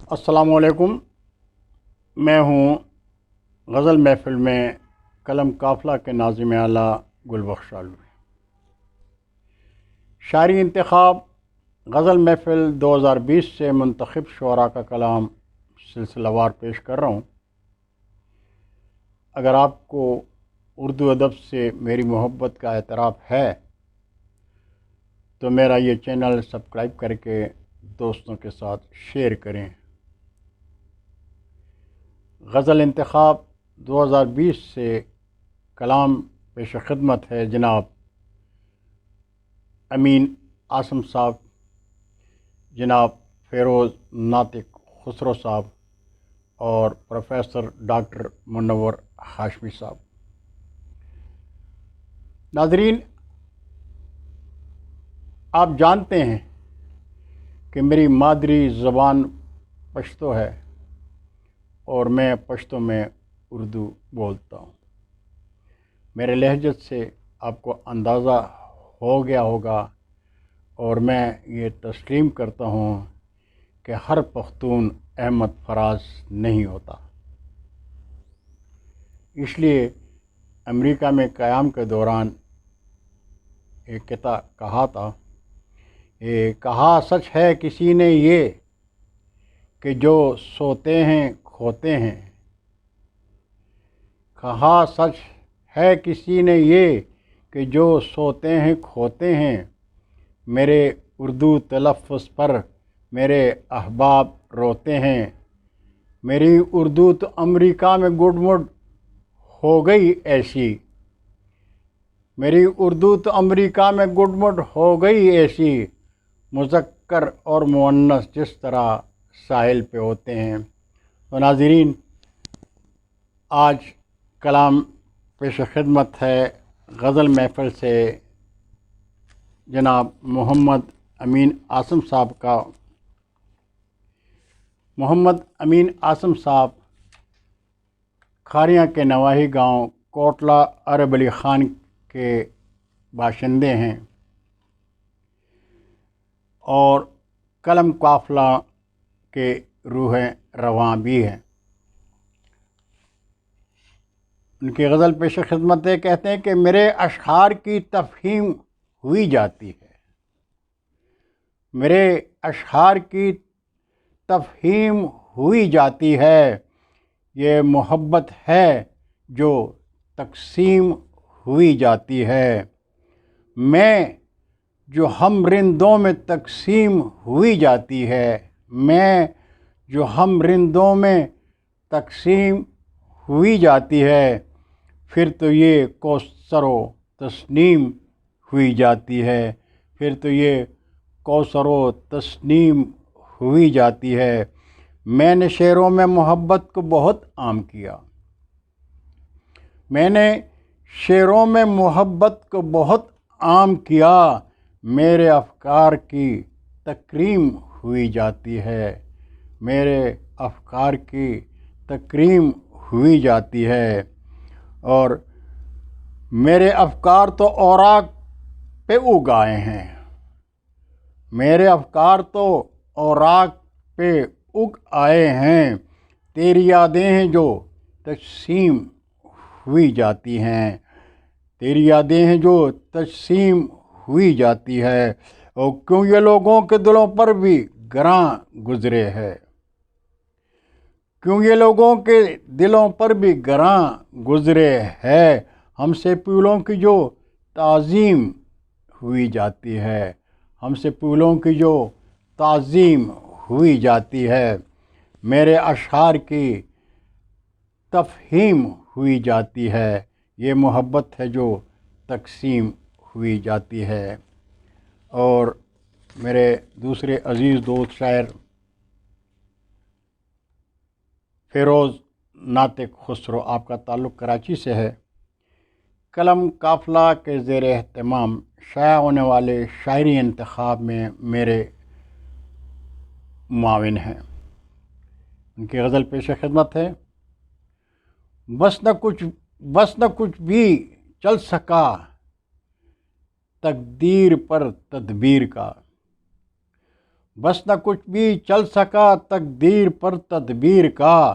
السلام علیکم۔ میں ہوں غزل محفل میں قلم قافلہ کے ناظم اعلیٰ گلبخش آلوی۔ شاعری انتخاب غزل محفل 2020 سے منتخب شعراء کا کلام سلسلہ وار پیش کر رہا ہوں۔ اگر آپ کو اردو ادب سے میری محبت کا اعتراف ہے تو میرا یہ چینل سبسکرائب کر کے دوستوں کے ساتھ شیئر کریں۔ غزل انتخاب 2020 سے کلام پیش خدمت ہے جناب امین عاصم صاحب، جناب فیروز ناطق خسرو صاحب اور پروفیسر ڈاکٹر منور ہاشمی صاحب۔ ناظرین، آپ جانتے ہیں کہ میری مادری زبان پشتو ہے اور میں پشتو میں اردو بولتا ہوں۔ میرے لہجت سے آپ کو اندازہ ہو گیا ہوگا اور میں یہ تسلیم کرتا ہوں کہ ہر پختون احمد فراز نہیں ہوتا۔ اس لیے امریکہ میں قیام کے دوران ایک کہا تھا، کہا سچ ہے کسی نے یہ کہ جو سوتے ہیں کھوتے ہیں۔ کہا سچ ہے کسی نے یہ کہ جو سوتے ہیں کھوتے ہیں۔ میرے اردو تلفظ پر میرے احباب روتے ہیں۔ میری اردو تو امریکہ میں گڈ مڈ ہو گئی ایسی۔ میری اردو تو امریکہ میں گڈ مڈ ہو گئی ایسی۔ مذکر اور مؤنث جس طرح ساحل پہ ہوتے ہیں۔ تو ناظرین، آج کلام پیش خدمت ہے غزل محفل سے جناب محمد امین عاصم صاحب کا۔ محمد امین عاصم صاحب کھاریاں کے نواحی گاؤں کوٹلہ عرب علی خان کے باشندے ہیں اور قلم قافلہ کے روح رواں بھی ہیں۔ ان کی غزل پیش خدمت ہے، کہتے ہیں کہ میرے اشعار کی تفہیم ہوئی جاتی ہے۔ میرے اشعار کی تفہیم ہوئی جاتی ہے۔ یہ محبت ہے جو تقسیم ہوئی جاتی ہے۔ میں جو ہم رندوں میں تقسیم ہوئی جاتی ہے۔ میں جو ہم رندوں میں تقسیم ہوئی جاتی ہے۔ پھر تو یہ کوثر و تسنیم ہوئی جاتی ہے۔ پھر تو یہ کوثر و تسنیم ہوئی جاتی ہے۔ میں نے شعروں میں محبت کو بہت عام کیا۔ میں نے شعروں میں محبت کو بہت عام کیا۔ میرے افکار کی تکریم ہوئی جاتی ہے۔ میرے افکار کی تکریم ہوئی جاتی ہے۔ اور میرے افکار تو اوراق پہ اگائے ہیں۔ میرے افکار تو اوراق پہ اگ آئے ہیں۔ تیری یادیں ہیں جو تجسیم ہوئی جاتی ہیں۔ تیری یادیں ہیں جو تجسیم ہوئی جاتی ہے۔ اور کیوں یہ لوگوں کے دلوں پر بھی گراں گزرے ہے۔ کیوں یہ لوگوں کے دلوں پر بھی گراں گزرے ہے۔ ہم سے پھولوں کی جو تعظیم ہوئی جاتی ہے۔ ہم سے پھولوں کی جو تعظیم ہوئی جاتی ہے۔ میرے اشعار کی تفہیم ہوئی جاتی ہے۔ یہ محبت ہے جو تقسیم ہوئی جاتی ہے۔ اور میرے دوسرے عزیز دوست شاعر فیروز ناطق خسرو، آپ کا تعلق کراچی سے ہے، قلم قافلہ کے زیر اہتمام شائع ہونے والے شاعری انتخاب میں میرے معاون ہیں۔ ان کی غزل پیش خدمت ہے، بس نہ کچھ بھی چل سکا تقدیر پر تدبیر کا۔ بس نہ کچھ بھی چل سکا تقدیر پر تدبیر کا،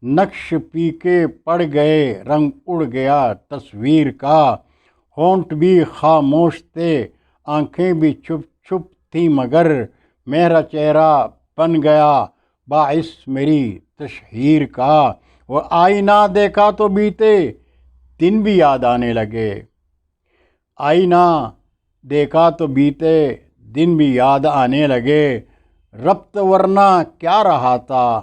نقش پی کے پڑ گئے رنگ اڑ گیا تصویر کا، ہونٹ بھی خاموش تھے آنکھیں بھی چھپ چھپ تھیں مگر میرا چہرہ بن گیا باعث میری تشہیر کا، وہ آئینہ دیکھا تو بیتے دن بھی یاد آنے لگے، آئینہ دیکھا تو بیتے دن بھی یاد آنے لگے، ربط ورنہ کیا رہا تھا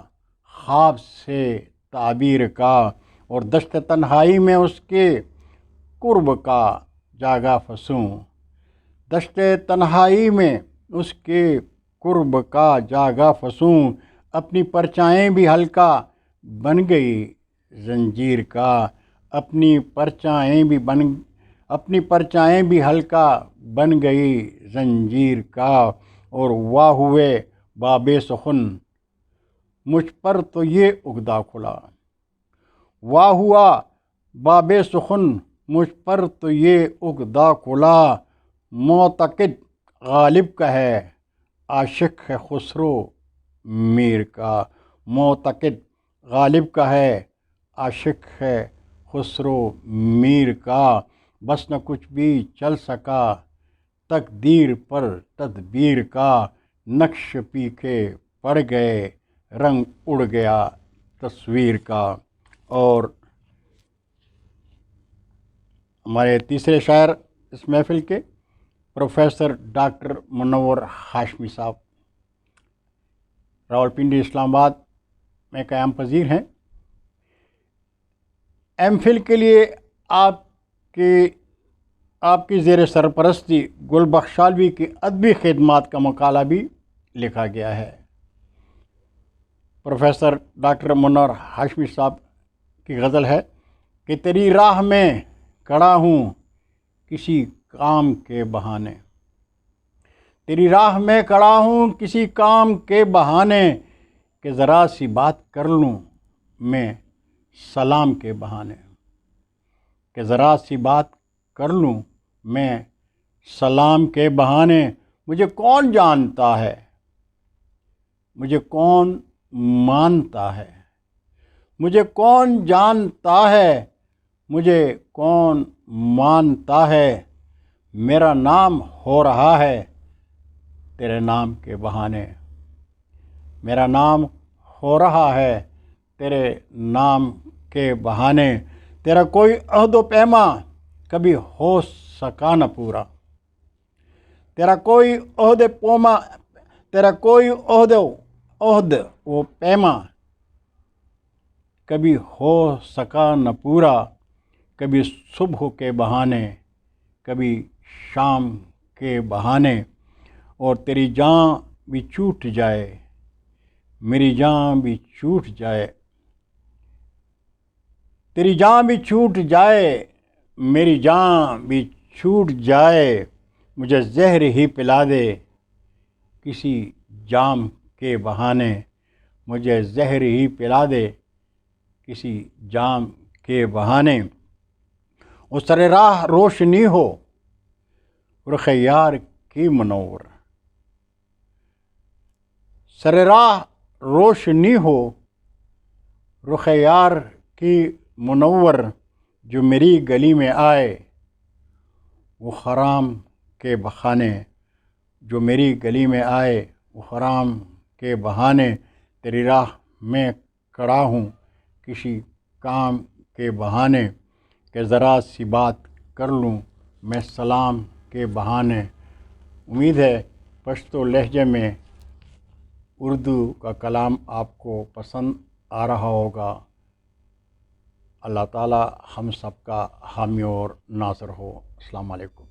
خواب سے تعبیر کا، اور دشت تنہائی میں اس کے قرب کا جاگا فسوں، دشت تنہائی میں اس کے قرب کا جاگا فسوں، اپنی پرچھائیں بھی ہلکا بن گئی زنجیر کا، اپنی پرچھائیں بھی ہلکا بن گئی زنجیر کا، اور واہ ہوئے باب سخن مجھ پر تو یہ عقدہ کھلا، واہ ہوا باب سخن مجھ پر تو یہ عقدہ کھلا، معتقد غالب کا ہے عاشق ہے خسرو میر کا، معتقد غالب کا ہے عاشق ہے خسرو میر کا، بس نہ کچھ بھی چل سکا تقدیر پر تدبیر کا، نقش پی کے پڑ گئے رنگ اڑ گیا تصویر کا۔ اور ہمارے تیسرے شاعر اس محفل کے پروفیسر ڈاکٹر منور ہاشمی صاحب راولپنڈی اسلام آباد میں قیام پذیر ہیں۔ ایم فل کے لیے آپ کی زیر سرپرستی گل بخشالوی کی ادبی خدمات کا مقالہ بھی لکھا گیا ہے۔ پروفیسر ڈاکٹر منور ہاشمی صاحب کی غزل ہے کہ تیری راہ میں کھڑا ہوں کسی کام کے بہانے، تیری راہ میں کھڑا ہوں کسی کام کے بہانے، کہ ذرا سی بات کر لوں میں سلام کے بہانے، کہ ذرا سی بات کر لوں میں سلام کے بہانے، مجھے کون جانتا ہے مجھے کون مانتا ہے، مجھے کون جانتا ہے مجھے کون مانتا ہے، میرا نام ہو رہا ہے تیرے نام کے بہانے، میرا نام ہو رہا ہے تیرے نام کے بہانے، تیرا کوئی عہد و پیما کبھی ہو سکا نہ پورا، تیرا کوئی عہد و پیما کبھی ہو سکا نہ پورا، کبھی صبح کے بہانے کبھی شام کے بہانے، اور تیری جان بھی چھوٹ جائے میری جان بھی چھوٹ جائے، تیری جان بھی چھوٹ جائے میری جان بھی چھوٹ جائے، مجھے زہر ہی پلا دے کسی جام کے بہانے، مجھے زہر ہی پلا دے کسی جام کے بہانے، اور سر راہ روشنی ہو رخ یار کی منور، سر راہ روشنی ہو رخ یار کی منور، جو میری گلی میں آئے وہ حرام کے بہانے، جو میری گلی میں آئے وہ حرام کے بہانے، تیری راہ میں کھڑا ہوں کسی کام کے بہانے، کہ ذرا سی بات کر لوں میں سلام کے بہانے۔ امید ہے پشتو لہجے میں اردو کا کلام آپ کو پسند آ رہا ہوگا۔ اللہ تعالی ہم سب کا حامی اور ناصر ہو۔ السلام علیکم۔